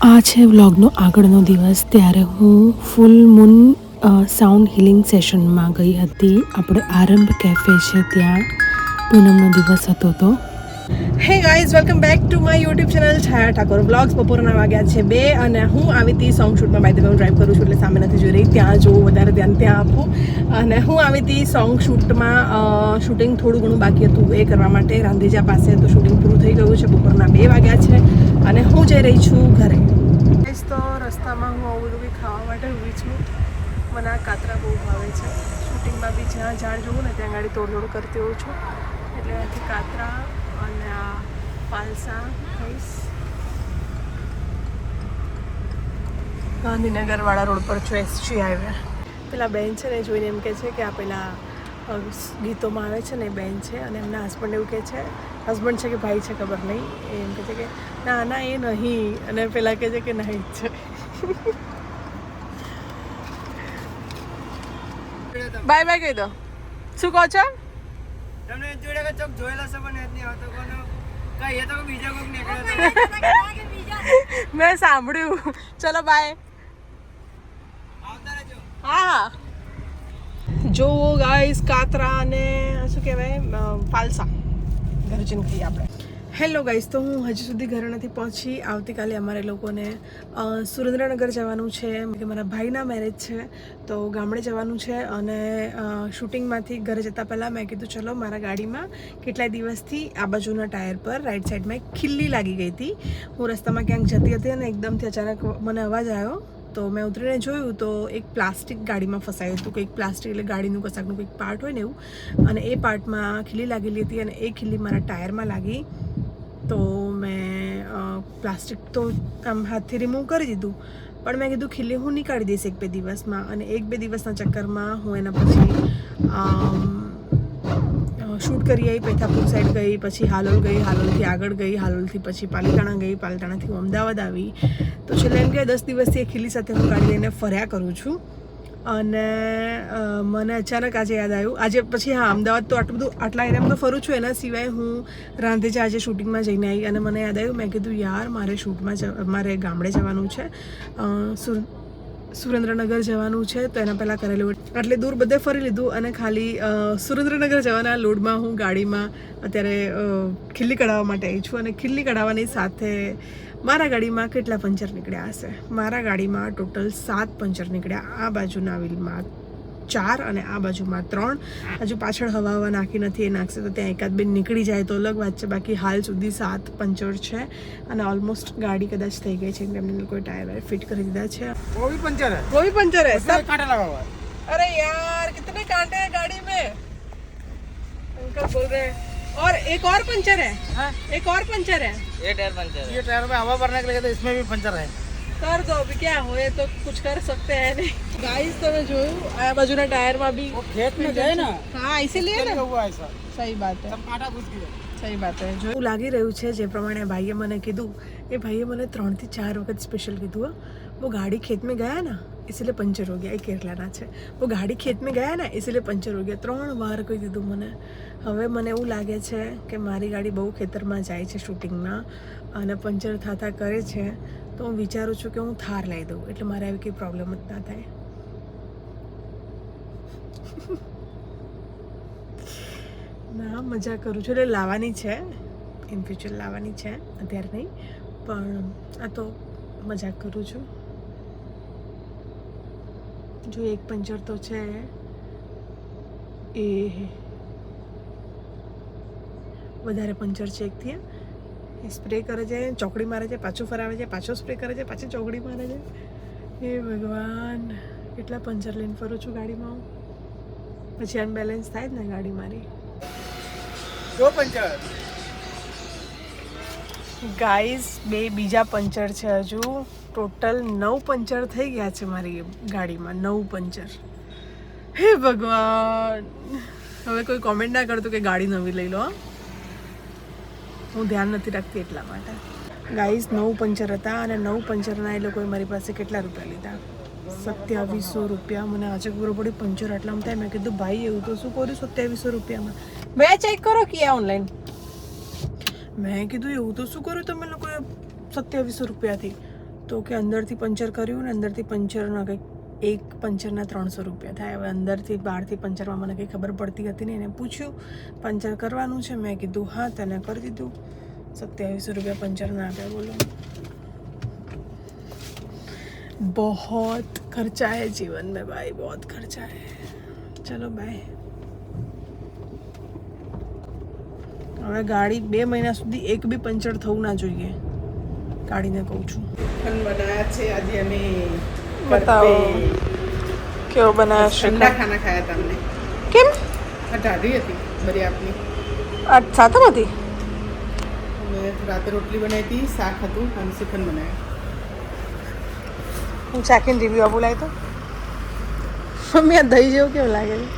આ છે વ્લોગનો આગળનો દિવસ. ત્યારે હું ફૂલ મૂન સાઉન્ડ હિલિંગ સેશનમાં ગઈ હતી. આપણે આરંભ કેફે છે ત્યાં. પૂનમનો દિવસ હતો તો. Hey guys, welcome back to my YouTube channel Chhaya Thakor vlogs. બપોરના વાગ્યા છે 2 અને હું આવી હતી સોંગ શૂટમાં. બાય ધ વે હું ડ્રાઈવ કરું છું એટલે સામે નથી જોઈ રહી. ત્યાં જોઉં, વધારે ધ્યાન ત્યાં આપું. અને હું આવી હતી સોંગ શૂટમાં. શૂટિંગ થોડું ઘણું બાકી હતું એ કરવા માટે. રાંધેજા પાસે તો શૂટિંગ પૂરું થઈ ગયું છે. બપોરના 2 વાગ્યા છે અને હું જઈ રહી છું ઘરે. તો રસ્તામાં હું આવું બધું ખાવા માટે ઊભી છું. મને આ કાતરા બહુ ભાવે છે. શૂટિંગમાં બી જ્યાં ઝાડ જોઉં ને ત્યાં ગાડી તોડજોડ કરતી હોઉં છું. એટલે અહીંથી કાતરા અને આ પાલસા ખાઈશ. ગાંધીનગરવાળા રોડ પર છું, એસજી હાઈવે. પેલા બેન છે ને જોઈને એમ કહે છે કે આ પેલા ગીતોમાં આવે છે ને એ બેન છે. અને એમના હસબન્ડ એવું કહે છે, હસબન્ડ છે કે ભાઈ છે ખબર નહીં, એમ કહે છે કે ના ના એ નહીં. અને પેલા કહે છે કે નહીં જ છે. બાય બાય કહી દો. શું કહો છો? તમને જોડે કે ચોક જોયેલા છે પણ યાદ નહીં આવતો કોનો કઈ એ તો બીજા કોક નીકળ્યો. મેં સાંભળ્યું. ચલો બાય. આવતા રહેજો. હા જો ગાઈસ કાતરા અને શું કહેવાય પાલસા ઘરે જઈને ખાઈએ આપણે. હેલો ગાઈસ, તો હું હજી સુધી ઘરે નથી પહોંચી. આવતીકાલે અમારે લોકોને સુરેન્દ્રનગર જવાનું છે કે મારા ભાઈના મેરેજ છે, તો ગામડે જવાનું છે. અને શૂટિંગમાંથી ઘરે જતાં પહેલાં મેં કીધું ચલો મારા ગાડીમાં કેટલાય દિવસથી આ બાજુના ટાયર પર રાઈટ સાઈડમાં એક ખીલ્લી લાગી ગઈ હતી. હું રસ્તામાં ક્યાંક જતી હતી અને એકદમથી અચાનક મને અવાજ આવ્યો. તો મેં ઉતરીને જોયું તો એક પ્લાસ્ટિક ગાડીમાં ફસાયું હતું. કંઈક પ્લાસ્ટિક એટલે ગાડીનું કશાકનું કંઈક પાર્ટ હોય ને એવું. અને એ પાર્ટમાં ખીલ્લી લાગેલી હતી અને એ ખીલ્લી મારા ટાયરમાં લાગી. તો મેં પ્લાસ્ટિક તો આમ હાથથી રિમૂવ કરી દીધું. પણ મેં કીધું ખીલ્લી હું નીકાળી દઈશ 1-2 દિવસમાં. અને 1-2 દિવસના ચક્કરમાં હું એના પછી શૂટ કરી આવી. પેથાપુર સાઈડ ગઈ, પછી હાલોલ ગઈ, હાલોલથી આગળ ગઈ, હાલોલથી પછી પાલીતાણા ગઈ, પાલીતાણાથી હું અમદાવાદ આવી. તો છેલ્લે એમ કે 10 દિવસથી એ ખીલ્લી સાથે હું ગાડી લઈને ફર્યા કરું છું. અને મને અચાનક આજે યાદ આવ્યું. આજે પછી હા, અમદાવાદ તો આટલા એરિયામાં તો ફરું છું. એના સિવાય હું રાંધેજા આજે શૂટિંગમાં જઈને આવી. અને મને યાદ આવ્યું, મેં કીધું યાર મારે ગામડે જવાનું છે, સુરેન્દ્રનગર જવાનું છે. તો એના પહેલાં કરેલું એટલે દૂર બધે ફરી લીધું. અને ખાલી સુરેન્દ્રનગર જવાના લોડમાં હું ગાડીમાં અત્યારે ખીલ્લી કઢાવવા માટે આવી છું. અને ખીલ્લી કઢાવવાની સાથે મારા ગાડીમાં કેટલા પંચર નીકળ્યા હશે? મારા ગાડીમાં ટોટલ 7 પંચર નીકળ્યા. આ બાજુના વ્હીલમાં 4 અને આ બાજુમાં 3. હજુ પાછળ હવા નાખી નથી, એ નાખશે તો ત્યાં એકાદ બે નીકળી જાય તો અલગ વાત છે. બાકી હાલ સુધી 7 પંચર છે. અને ઓલમોસ્ટ ગાડી કદાચ થઈ ગઈ છે. એમને કોઈ ટાયર ફિટ કરી દીધા છે. वो भी पंचर है, वो भी पंचर है, सब कांटा लगा हुआ है. अरे यार कितने कांटे हैं गाड़ी में. अंकल बोल रहे हैं और एक और पंचर है. हाँ, एक और पंचर है. ये टायर पंचर है. ये टायर में हवा भरने के लिए तो इसमें भी पंचर है. कर दो अभी, क्या हो तो कुछ कर सकते हैं नहीं. गाइस તમે જોયું આ બાજુના ટાયરમાં બી वो खेत में गए ना, हाँ इसीलिए ना. हुआ ऐसा सही बात है, सब कांटा घुस गया. સહી વાત છે. જો લાગી રહ્યું છે જે પ્રમાણે ભાઈએ મને કીધું, એ ભાઈએ મને 3 થી 4 વખત સ્પેશિયલ કીધું. वो गाड़ी खेत में गया ना इसलिए पंचर हो गया. એ કેરલાના છે. वो गाड़ी खेत में गया ना इसलिए पंचर हो गया. 3 વાર કહી દીધું મને. હવે મને એવું લાગે છે કે મારી ગાડી બહુ ખેતરમાં જાય છે શૂટિંગમાં અને પંચર થતા કરે છે. તો હું વિચારું છું કે હું થાર લઈ દઉં એટલે મારે આવી કંઈ પ્રોબ્લેમ જ ના થાય. ના મજા કરું છું. એટલે લાવવાની છે, ઇન ફ્યુચર લાવવાની છે, અત્યારે નહીં. પણ આ તો મજાક કરું છું. જો એક પંચર તો છે એ વધારે પંચર છે એકથી. એ સ્પ્રે કરે છે, ચોકડી મારે છે, પાછું ફરાવે છે, પાછો સ્પ્રે કરે છે, પાછી ચોકડી મારે છે. હે ભગવાન, કેટલા પંચર લઈને ફરું છું ગાડીમાં હું. પછી અનબેલેન્સ થાય જ ને ગાડી મારી. 2 पंचर. ગાઈઝ બીજા પંચર છે. હજુ ટોટલ 9 પંચર થઈ ગયા છે મારી ગાડીમાં. 9 પંચર. હે ભગવાન, હવે કોઈ કોમેન્ટ ના કરતું કે ગાડી નવી લઈ લો. હું ધ્યાન નથી રાખતી એટલા માટે. ગાઈઝ 9 પંચર હતા અને 9 પંચરના એ લોકોએ મારી પાસે કેટલા રૂપિયા લીધા? 2700 રૂપિયા. મને આજે ખબર પડી પંચર આટલામાં થાય. મેં કીધું ભાઈ એવું તો શું કર્યું 2700 રૂપિયામાં? મેં ચેક કરો કિયા ઓનલાઈન. મેં કીધું એવું તો શું કર્યું તમે લોકોએ 2700 રૂપિયાથી? તો કે અંદરથી પંચર કર્યું ને અંદરથી પંચરના કંઈક એક પંચરના 300 રૂપિયા થાય. હવે અંદરથી બહારથી પંચરમાં મને કંઈ ખબર પડતી હતી નહીં. એને પૂછ્યું પંચર કરવાનું છે, મેં કીધું હા, તેને કરી દીધું. 2700 રૂપિયા પંચરના આપ્યા. બોલો, बहुत खर्चा है जीवन में भाई, बहुत खर्चा है. चलो बाय. હવે ગાડી 2 મહિના સુધી એક બી પંચર થવું ના જોઈએ, ગાડીને કહું છું. बनाया છે આજે અમે. બતાવો કેવો બનાવ્યો છે. ઠંડા ખાના ખાયા હતા અમને. કેમ? આ ઢાઢી હતી બધી આપની. આ સાતમ હતી. મેં રાતે રોટલી બનાવી હતી, શાક હતું અને શ્રીખંડ બનાવ્યું. હું ચાખીને રિવ્યુ આપું લાય તો. મમ્મી આ દહીં જેવું કેવું લાગે છે?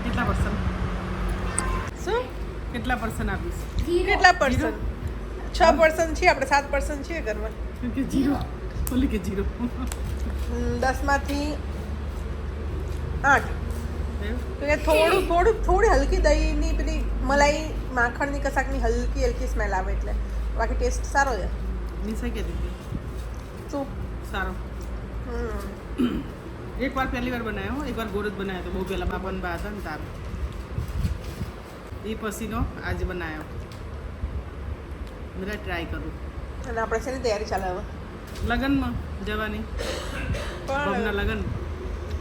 કેટલા પર્સન્ટ? શું કેટલા પર્સન્ટ આપીશ? કેટલા પર્સન્ટ? 6% છીએ આપણે, 7% છીએ ઘરમાં. કે જીરો બોલી કે જીરો 10 માંથી 8. તો થોડી હલકી દહીંની પેલી મલાઈ માખણની કશાકની હલકી સ્મેલ આવે એટલે, બાકી ટેસ્ટ સારો છે. નિશા કે દીધી શું સારો. એક વાર પહેલી વાર બનાવ્યો, એક વાર ગોળ જ બનાવ્યો તો બહુ પહેલાં બાપાને બા હતા ને તાર એ પછીનો આજે બનાવ્યો. બધા ટ્રાય કરું. અને આપણે શેની તૈયારી ચાલે હવે? લગ્નમાં જવાની, પણ બબના લગ્ન.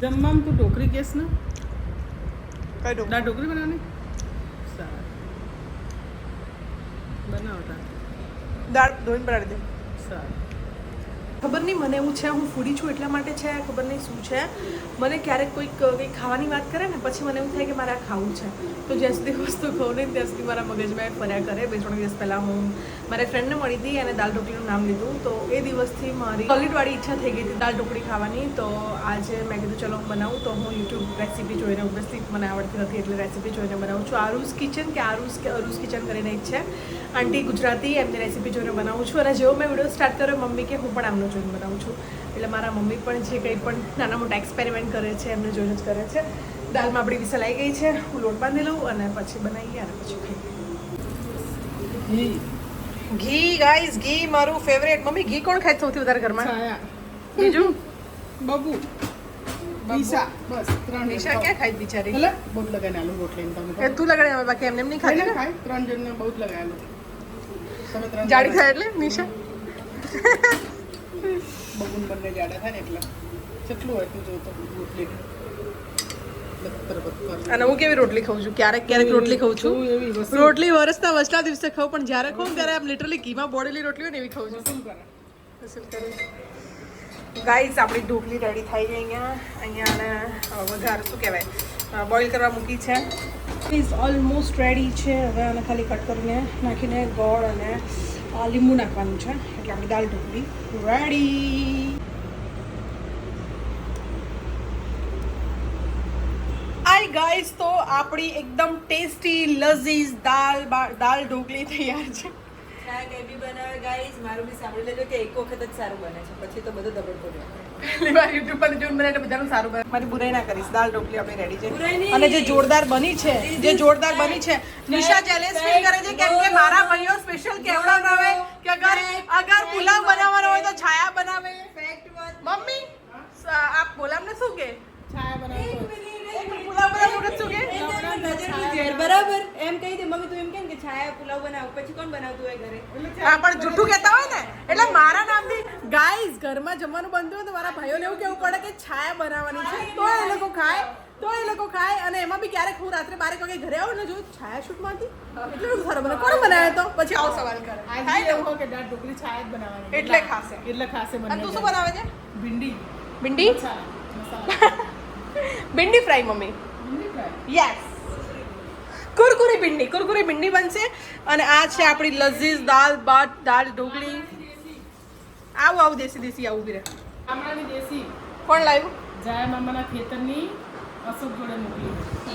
જમવામાં તું ઢોકરી કેસ ને કઈ ડું દાળ ઢોકરી બનાવવાની સારું બનાવતા દાળ ધોઈને બનાવી દે. સારું. ખબર નહીં, મને એવું છે, હું ફૂડી છું એટલા માટે છે, ખબર નહીં શું છે. મને ક્યારેક કોઈક કંઈક ખાવાની વાત કરે ને પછી મને એવું થાય કે મારે આ ખાવું છે. તો જ્યાં સુધી વસ્તુ ખાઉં નહીં ત્યાં સુધી મારા મગજમાં ફર્યા કરે. 2-3 દિવસ પહેલાં હું મારી ફ્રેન્ડને મળી હતી, અને દાળ ઢોકળીનું નામ લીધું. તો એ દિવસથી મારી સોલિડવાળી ઈચ્છા થઈ ગઈ હતી દાળ ઢોકળી ખાવાની. તો આજે મેં કીધું ચલો હું બનાવું. તો હું યુટ્યુબ રેસીપી જોઈને, ઓબ્વિયસલી મને આવડતી નથી એટલે રેસીપી જોઈને બનાવું છું. આરુસ કિચન કે અરુસ કિચન કરીને એક છે આંટી ગુજરાતી, એમની રેસીપી જોઈને બનાવું છું. અને જેવો મેં વિડીયો સ્ટાર્ટ કર્યો મમ્મી કે હું પણ આમનો જોઈને બનાવું છું. એટલે મારા મમ્મી પણ જે કંઈ પણ નાના મોટા એક્સપેરિમેન્ટ કરે છે એમને જોઈને જ કરે છે. દાળમાં આપણી વિસલ આવી ગઈ છે, હું લોટ બાંધી લઉં અને પછી બનાવીએ અને પછી ખાઈએ. ઘી ગાઈઝ, ઘી મારું ફેવરેટ. મમ્મી ઘી કોણ ખાય સૌથી વધારે ઘરમાં? છાયા બીજું બબુ નિશા, બસ 3 નિશા ક્યાં ખાય બિચારી? એટલે બહુ જ લગાડેલું રોટલી તમે એ તું લગાડે હવે, બાકી એમને નહીં ખાય. ખાય 3 જણને બહુ જ લગાડેલું. તમે 3 જાડી થાય એટલે નિશા બબુન બંને જાડા થાય ને એટલે કેટલું હોય તું જોતો રોટલી અને હું કેવી રોટલી ખાઉં છું? ક્યારેક રોટલી ખાઉં છું. રોટલી વરસના વચલા દિવસે ખાઉં, પણ જ્યારે ખાઉં ત્યારે આમ લિટરલી ઘીમાં બોળેલી રોટલી હોય ને એવી ખાઉં છું. ગાઈસ આપણી ઢોકળી રેડી થઈ ગઈ. અહીંયા વઘાર શું કહેવાય, બોઇલ કરવા મૂકી છે. ઇઝ ઓલમોસ્ટ રેડી છે. હવે આને ખાલી કટ કરીને નાખીને ગોળ અને લીંબુ નાખવાનું છે એટલે આપણી દાળ ઢોકળી રેડી. હાય ગાઈસ, તો આપણી એકદમ ટેસ્ટી લઝીઝ દાળ ઢોકળી તૈયાર છે. કંઈ બી બનાવે ગાઈસ, મારું બી સાંભળી લેજો કે એક વખત જ સારું બને છે, પછી તો બધું દબડતો રહે. પહેલી વાર યુટ્યુબ પર જોઈને બનાવે એટલે બધાનું સારું બને. મારી બુરાઈ ના કરીશ. દાળ ઢોકળી આપણી રેડી છે. બુરાઈ નહીં. અને જે જોરદાર બની છે, નિશા ચેલેન્જ ફીલ કરે છે કેમ કે મારા ભાઈઓ સ્પેશિયલ કેવડાવે કે અગર પુલાવ બનાવવાનો હોય તો છાયા બનાવે. મમ્મી આપ બોલામને શું કે છાયા બનાવતો પુલાવ બનાવવાનો વખત શું કે બરાબર એમ કહી દે મમ્મી, તું એમ કેમ કે છાયા પુલાવ બનાવ, પછી કોણ બનાવતું હોય ઘરે? હા પણ જૂઠું કહેતા હોય ને, એટલે મારા નામથી ગાઈઝ ઘરમાં જમવાનું બનતું હોય તો મારા ભાઈઓને એવું કેવું પડે કે છાયા બનાવવાની છે, તો એ લોકો ખાય. અને એમાં બી ક્યારેક હું રાત્રે 12 વાગે ઘરે આવું ને જો છાયા શૂટમાં હતી એટલે બધું સારું બને. કોણ બનાવે તો પછી આવો સવાલ કરે. આજે એવું હોય કે દાળ ઢોકળી છાયા જ બનાવવાની એટલે ખાશે. એટલે ખાશે અને બંને તું શું બનાવે છે? ભીંડી ભીંડી ફ્રાય મમ્મી. યસ, કુરકુરી ભીંડી બનશે. અને આ છે આપણી લઝીઝ દાળ ઢોકળી. આવું દેશી આવું બી રહે. ગામડાની દેશી કોણ લાવ્યું? જયા મામાના ખેતરની અશોક જોડે મોકલી.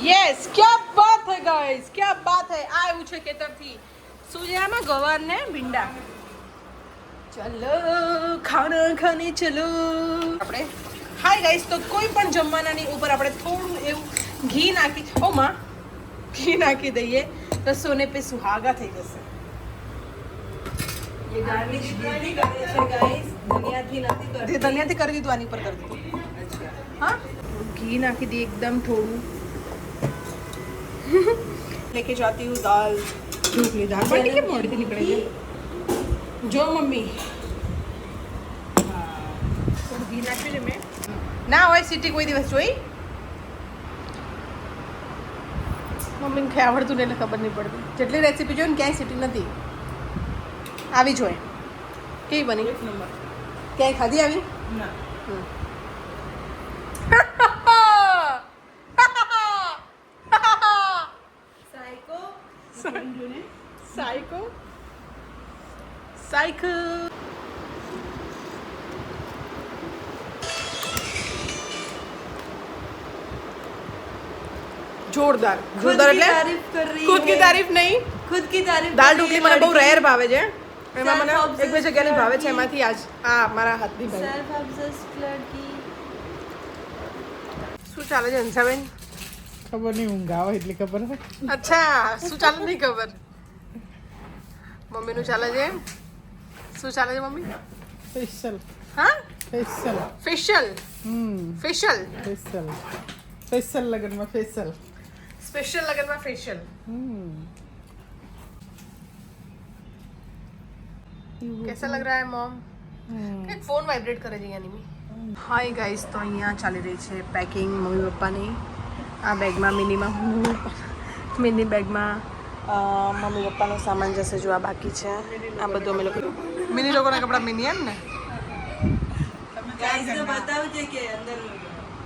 યસ, ક્યા બાત હે ગાઈસ, ક્યા બાત હે. આ આવ્યું છે ખેતરથી. શું છે આમાં? ગવાર ને ભીંડા. ચલો ખાના ખાને ચલો. આપણે હાય ગાઈસ, તો કોઈ પણ જમવાનાની ઉપર આપણે થોડું એવું ઘી નાખી ઓ માં ઘી નાખી દઈએ તો સોને પે સુહાગા થઈ જશે. ये गार्लिक नहीं करते हैं गाइस, धनियाથી નથી કરતી. ધનિયાથી કરી દીધું, આની પર કરી દીધું. હા, ઘી નાખી દઈએ એકદમ થોડું. लेके जाती हूँ दाल ढोकली. दाल बाटी के मोड़ के निकले जो मम्मी થોડું ઘી નાખ્યું છે મેં. ના હોય સીટી કોઈ દિવસ જોઈ મમ્મીને કંઈ આવડતું ને એટલે ખબર નહીં પડતી. જેટલી રેસીપી જોઈ ને ક્યાંય સીટી નથી આવી. જોઈએ કેવી બની? એક નંબર. ક્યાંય ખાધી આવી? ના. Psycho psycho psycho. જોરદાર જોરદાર એટલે તારીફ कर रही ખુદ કી તારીફ નહીં, खुद की तारीफ દાલ ઢોકળી મને બહુ રેર ભાવે છે. એમાં મને Self-obsessed એક બે જગ્યાની ભાવે છે, લડકી. એમાંથી આજ આ મારા હાથની ભાઈ. सेल्फ ऑब्सेस्ड लड़की. શું ચાલે છે હંસાબેન? ખબર નહીં, ઊંઘ આવે એટલે ખબર છે. અચ્છા, શું ચાલે નહીં ખબર. મમ્મીનું ચાલે છે. શું ચાલે છે મમ્મી? સ્પેશિયલ હા, special facial facial special special લગનમાં સ્પેશિયલ સ્પેશિયલ લગનમાં ફેશિયલ. कैसा लग रहा है मॉम? एक फोन वाइब्रेट करे છે યાની. હાય ગાઈસ, તો અહીંયા ચાલી રહી છે પેકિંગ મમ્મી પપ્પાની. આ બેગમાં મિની બેગમાં મમ્મી પપ્પાનો સામાન જશે. જો આ બાકી છે, આ બધું અમે લોકો મિની લોકોના કપડાં મિની એમ ને. ગાઈસ તો બતાવજે કે અંદર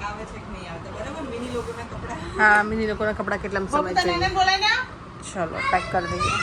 આવે છે કે નહીં આવતા, બરાબર? મિની લોકોના કપડા. હા, મિની લોકોના કપડાં કેટલા સમય જોઈએ. ચલો પેક કરી દઈએ.